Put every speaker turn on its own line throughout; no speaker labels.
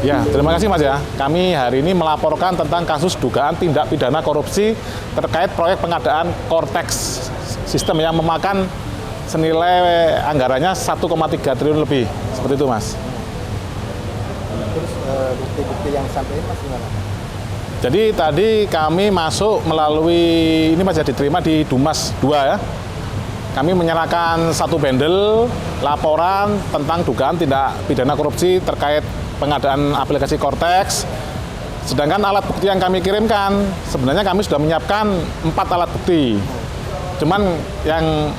Ya, terima kasih Mas ya. Kami hari ini melaporkan tentang kasus dugaan tindak pidana korupsi terkait proyek pengadaan Cortex sistem yang memakan senilai anggarannya 1,3 triliun lebih. Seperti itu Mas.
Terus bukti-bukti yang sampai ini Mas gimana?
Jadi tadi kami masuk melalui, ini Mas ya, diterima di Dumas 2 ya. Kami menyerahkan satu bundle laporan tentang dugaan tindak pidana korupsi terkait pengadaan aplikasi Cortex. Sedangkan alat bukti yang kami kirimkan, sebenarnya kami sudah menyiapkan 4 alat bukti. Cuman yang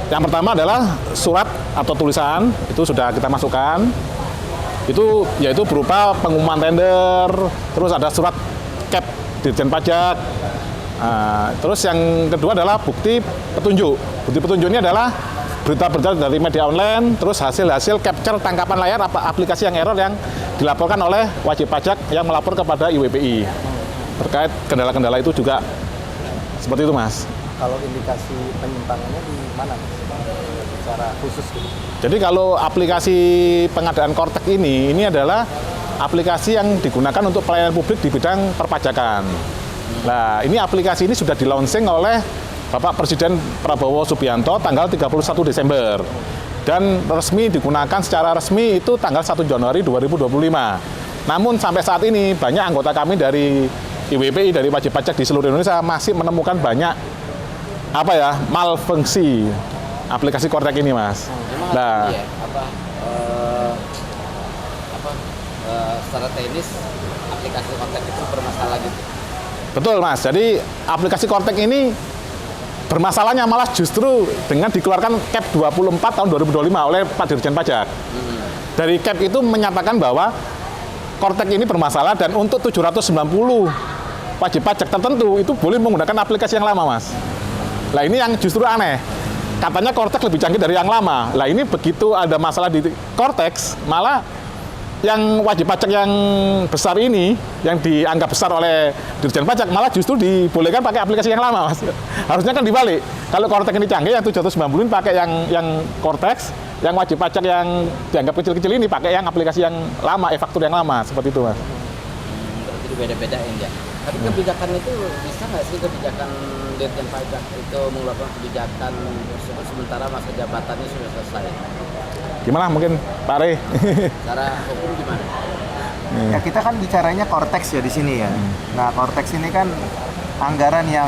pertama adalah surat atau tulisan, itu sudah kita masukkan. Itu yaitu berupa pengumuman tender, terus ada surat cap Dirjen Pajak. Terus yang kedua adalah bukti petunjuk. Bukti petunjuknya adalah berita-berita dari media online, terus hasil-hasil capture tangkapan layar aplikasi yang error yang dilaporkan oleh wajib pajak yang melapor kepada IWPI. Terkait kendala-kendala itu juga seperti itu Mas.
Kalau indikasi penyimpangannya di mana secara khusus gitu?
Jadi kalau aplikasi pengadaan Cortex ini adalah aplikasi yang digunakan untuk pelayanan publik di bidang perpajakan. Nah, ini aplikasi ini sudah di-launching oleh Bapak Presiden Prabowo Subianto tanggal 31 Desember. Dan resmi digunakan secara resmi itu tanggal 1 Januari 2025. Namun sampai saat ini banyak anggota kami dari IWPI, dari wajib pajak di seluruh Indonesia masih menemukan banyak malfungsi aplikasi Cortex ini Mas.
Nah, secara teknis aplikasi Cortex itu bermasalah gitu.
Betul Mas, jadi aplikasi Cortex ini bermasalahnya malah justru dengan dikeluarkan Cap 24 tahun 2025 oleh Pak Dirjen Pajak. Dari Cap itu menyatakan bahwa Cortex ini bermasalah dan untuk 790 wajib pajak tertentu itu boleh menggunakan aplikasi yang lama Mas. Nah ini yang justru aneh. Katanya Cortex lebih canggih dari yang lama. Nah ini begitu ada masalah di Cortex, malah yang wajib pajak yang besar ini, yang dianggap besar oleh Dirjen Pajak, malah justru dibolehkan pakai aplikasi yang lama, Mas. Harusnya kan dibalik. Kalau Cortex ini canggih, yang 790 pakai yang Cortex, yang wajib pajak yang dianggap kecil-kecil ini pakai yang aplikasi yang lama, e-faktur yang lama, seperti itu, Mas.
Berarti beda-bedain ya. Tapi kebijakan itu bisa nggak sih kebijakan Dirjen Pajak itu mengeluarkan kebijakan tersebut sementara masa jabatannya sudah selesai?
Gimana mungkin Pak Re?
Secara hukum gimana?
Ya kita kan bicaranya Cortex ya di sini ya. Nah Cortex ini kan anggaran yang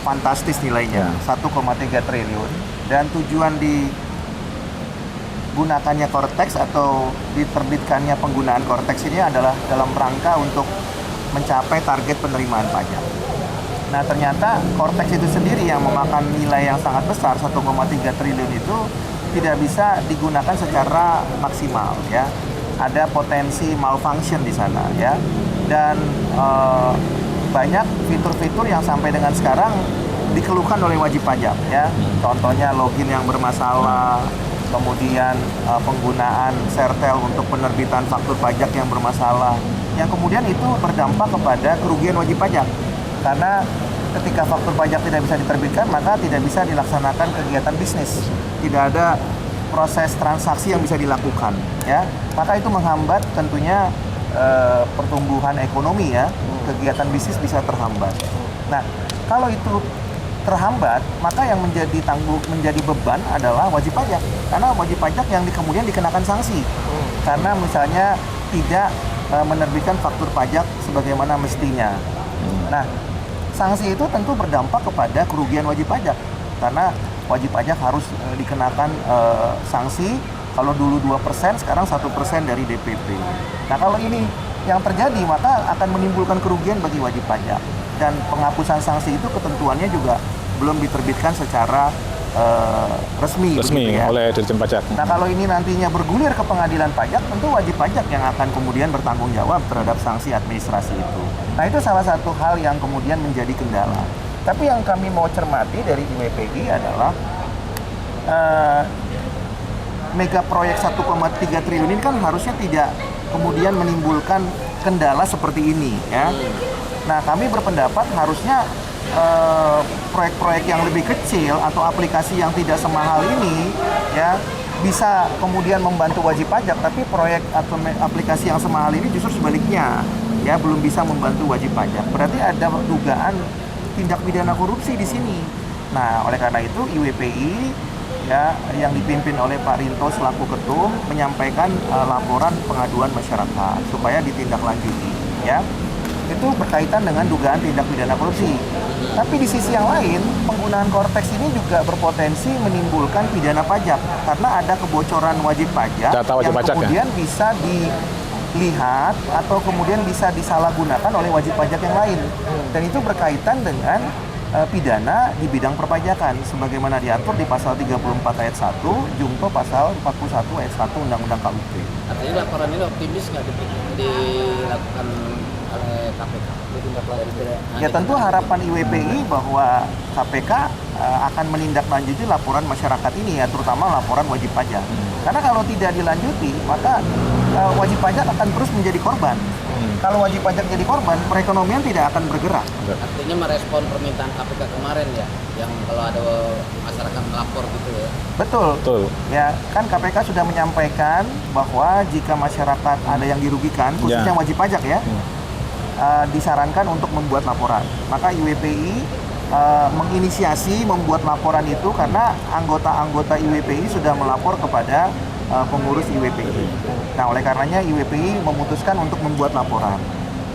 fantastis nilainya, 1,3 triliun, dan tujuan digunakannya Cortex atau diterbitkannya penggunaan Cortex ini adalah dalam rangka untuk mencapai target penerimaan pajak. Nah ternyata Cortex itu sendiri yang memakan nilai yang sangat besar, 1,3 triliun itu tidak bisa digunakan secara maksimal ya. Ada potensi malfunction di sana ya. Dan banyak fitur-fitur yang sampai dengan sekarang dikeluhkan oleh wajib pajak ya. Contohnya login yang bermasalah, kemudian penggunaan Sertel untuk penerbitan faktur pajak yang bermasalah. Yang kemudian itu berdampak kepada kerugian wajib pajak. Karena ketika faktur pajak tidak bisa diterbitkan, maka tidak bisa dilaksanakan kegiatan bisnis. Tidak ada proses transaksi yang bisa dilakukan, ya. Maka itu menghambat tentunya pertumbuhan ekonomi ya. Kegiatan bisnis bisa terhambat. Nah, kalau itu terhambat, maka yang menjadi beban adalah wajib pajak. Karena wajib pajak yang kemudian dikenakan sanksi. Karena misalnya tidak menerbitkan faktur pajak sebagaimana mestinya. Nah, sanksi itu tentu berdampak kepada kerugian wajib pajak karena wajib pajak harus dikenakan sanksi. Kalau dulu 2%, sekarang 1% dari DPP. Nah kalau ini yang terjadi maka akan menimbulkan kerugian bagi wajib pajak, dan penghapusan sanksi itu ketentuannya juga belum diterbitkan secara resmi
Ya? Oleh Dirjen Pajak.
Nah kalau ini nantinya bergulir ke pengadilan pajak, tentu wajib pajak yang akan kemudian bertanggung jawab terhadap sanksi administrasi itu. Nah itu salah satu hal yang kemudian menjadi kendala. Tapi yang kami mau cermati dari IWPI adalah mega proyek 1,3 triliun ini kan harusnya tidak kemudian menimbulkan kendala seperti ini ya. Nah kami berpendapat harusnya proyek-proyek yang lebih kecil atau aplikasi yang tidak semahal ini ya bisa kemudian membantu wajib pajak, tapi proyek atau aplikasi yang semahal ini justru sebaliknya, ya belum bisa membantu wajib pajak. Berarti ada dugaan tindak pidana korupsi di sini. Nah, oleh karena itu IWPI ya yang dipimpin oleh Pak Rinto selaku ketum menyampaikan laporan pengaduan masyarakat supaya ditindaklanjuti, ya. Itu berkaitan dengan dugaan tindak pidana korupsi. Tapi di sisi yang lain, penggunaan Cortex ini juga berpotensi menimbulkan pidana pajak karena ada kebocoran wajib pajak
Data wajib
yang
pajak,
kemudian bisa dilihat atau kemudian bisa disalahgunakan oleh wajib pajak yang lain. Dan itu berkaitan dengan pidana di bidang perpajakan sebagaimana diatur di pasal 34 ayat 1 jungto pasal 41 ayat 1 Undang-Undang KUP.
Artinya laporan ini optimis nggak dilakukan oleh KPK?
Ya tentu harapan IWPI bahwa KPK akan menindaklanjuti laporan masyarakat ini ya, terutama laporan wajib pajak. Karena kalau tidak dilanjuti, maka wajib pajak akan terus menjadi korban. Kalau wajib pajak jadi korban, perekonomian tidak akan bergerak.
Artinya merespon permintaan KPK kemarin ya, yang kalau ada masyarakat melapor gitu ya.
Betul. Ya, kan KPK sudah menyampaikan bahwa jika masyarakat ada yang dirugikan, khususnya wajib pajak ya, disarankan untuk membuat laporan. Maka IWPI menginisiasi membuat laporan itu karena anggota-anggota IWPI sudah melapor kepada pengurus IWPI. Nah, oleh karenanya IWPI memutuskan untuk membuat laporan.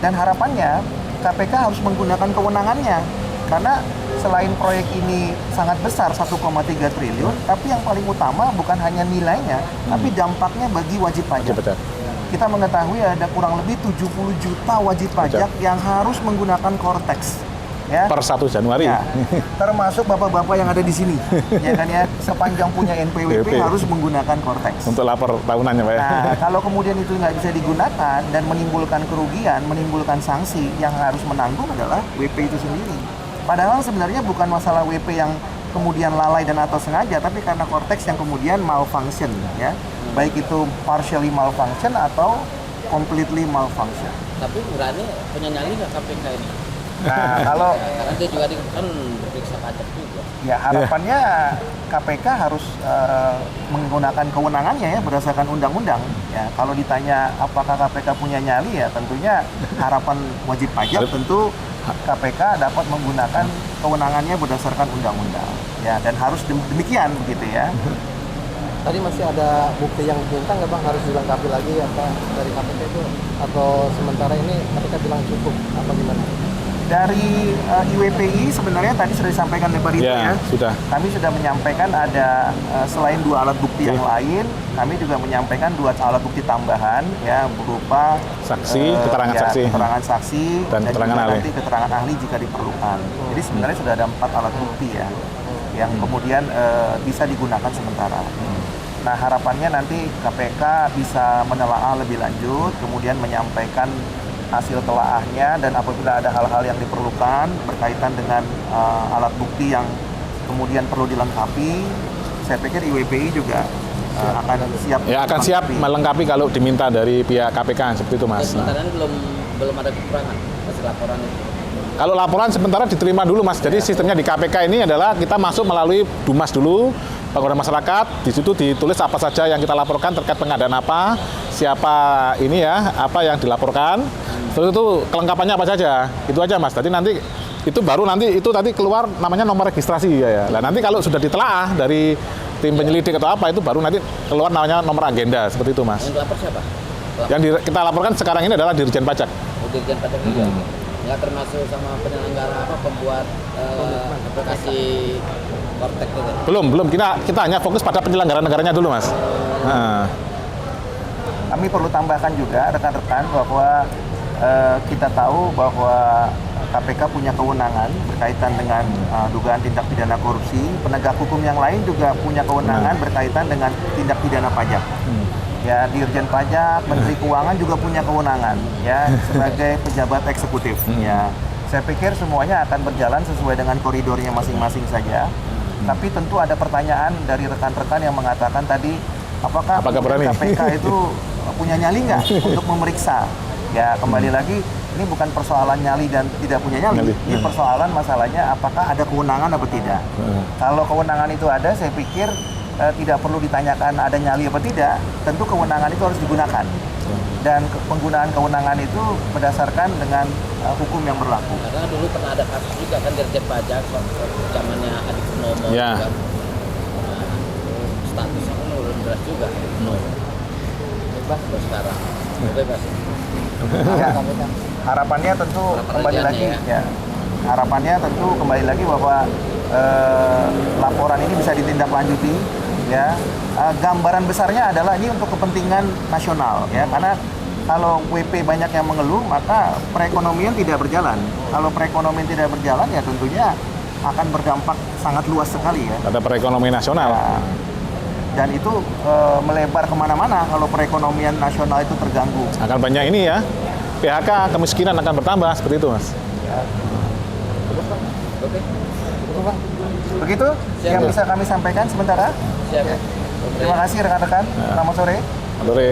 Dan harapannya KPK harus menggunakan kewenangannya. Karena selain proyek ini sangat besar 1,3 triliun, tapi yang paling utama bukan hanya nilainya, tapi dampaknya bagi wajib pajak. Kita mengetahui ada kurang lebih 70 juta wajib pajak yang harus menggunakan Cortex. Ya.
Per 1 Januari.
Ya, termasuk bapak-bapak yang ada di sini. Ya kan ya, sepanjang punya NPWP harus menggunakan Cortex.
Untuk lapor tahunannya, Pak.
Nah, kalau kemudian itu nggak bisa digunakan dan menimbulkan kerugian, menimbulkan sanksi, yang harus menanggung adalah WP itu sendiri. Padahal sebenarnya bukan masalah WP yang kemudian lalai dan atau sengaja, tapi karena Cortex yang kemudian malfunction, ya. Baik itu partially malfunction atau completely malfunction.
Tapi berani punya nyali nggak KPK ini?
Nah, kalau
karena dia juga kan diperiksa pajak juga.
Ya, harapannya KPK harus menggunakan kewenangannya ya berdasarkan undang-undang. Ya, kalau ditanya apakah KPK punya nyali, ya tentunya harapan wajib pajak tentu KPK dapat menggunakan kewenangannya berdasarkan undang-undang. Ya, dan harus demikian begitu ya.
Tadi masih ada bukti yang diminta nggak Bang, harus dilengkapi lagi apa dari KPK itu, atau sementara ini KPK bilang cukup apa gimana?
Dari IWPI sebenarnya tadi sudah disampaikan oleh Pak Rinto ya.
Sudah.
Kami sudah menyampaikan ada selain 2 alat bukti yang lain, kami juga menyampaikan 2 alat bukti tambahan ya berupa
saksi, keterangan saksi
dan
keterangan
juga
ahli.
nanti keterangan ahli jika diperlukan. Jadi sebenarnya sudah ada 4 alat bukti ya yang kemudian bisa digunakan sementara. Nah, harapannya nanti KPK bisa menelaah lebih lanjut, kemudian menyampaikan hasil telaahnya, dan apabila ada hal-hal yang diperlukan berkaitan dengan alat bukti yang kemudian perlu dilengkapi, saya pikir IWPI juga akan siap.
Ya, akan siap melengkapi kalau diminta dari pihak KPK seperti itu, Mas.
Sementara ini belum ada kekurangan hasil laporan itu.
Kalau laporan sementara diterima dulu, Mas. Jadi sistemnya di KPK ini adalah kita masuk melalui Dumas dulu, pengaduan masyarakat. Di situ ditulis apa saja yang kita laporkan terkait pengadaan apa, siapa ini ya, apa yang dilaporkan. Terus itu kelengkapannya apa saja. Itu aja, Mas. Tadi nanti itu baru nanti itu tadi keluar namanya nomor registrasi ya. Nah, nanti kalau sudah ditelaah dari tim penyelidik atau apa, itu baru nanti keluar namanya nomor agenda seperti itu, Mas.
Yang dilapor siapa?
Yang kita laporkan sekarang ini adalah Dirjen Pajak.
Dirjen Pajak juga. Nggak termasuk sama penyelenggara apa pembuat aplikasi Cortex itu?
Belum. Kita hanya fokus pada penyelenggara negaranya dulu, Mas. Nah.
Kami perlu tambahkan juga rekan-rekan bahwa kita tahu bahwa KPK punya kewenangan berkaitan dengan dugaan tindak pidana korupsi. Penegak hukum yang lain juga punya kewenangan berkaitan dengan tindak pidana pajak. Ya, Dirjen Pajak, Menteri Keuangan juga punya kewenangan ya sebagai pejabat eksekutif. Ya, saya pikir semuanya akan berjalan sesuai dengan koridornya masing-masing saja. Tapi tentu ada pertanyaan dari rekan-rekan yang mengatakan tadi, apakah KPK itu punya nyali nggak untuk memeriksa? Ya, kembali lagi, ini bukan persoalan nyali dan tidak punya nyali. Ini persoalan masalahnya apakah ada kewenangan atau tidak. Kalau kewenangan itu ada, saya pikir tidak perlu ditanyakan ada nyali apa tidak, tentu kewenangan itu harus digunakan. Dan penggunaan kewenangan itu berdasarkan dengan hukum yang berlaku.
Karena dulu pernah ada kasus juga kan Dirjen Pajak zamannya Adi Purnomo
Ya.
juga. Nah, statusnya kan menurun deras juga. Bebas terus sekarang. Bebas.
Ya, harapannya tentu kembali lagi
kerjaannya
ya. Harapannya tentu kembali lagi bahwa laporan ini bisa ditindaklanjuti ya. Gambaran besarnya adalah ini untuk kepentingan nasional ya, karena kalau WP banyak yang mengeluh maka perekonomian tidak berjalan. Kalau perekonomian tidak berjalan ya tentunya akan berdampak sangat luas sekali ya.
Pada perekonomian nasional.
Nah, dan itu melebar kemana-mana kalau perekonomian nasional itu terganggu.
Akan banyak ini ya, PHK, kemiskinan akan bertambah, seperti itu Mas.
Oke.
Begitu yang bisa kami sampaikan sementara.
Siap.
Terima kasih rekan-rekan. Selamat sore.
Sore.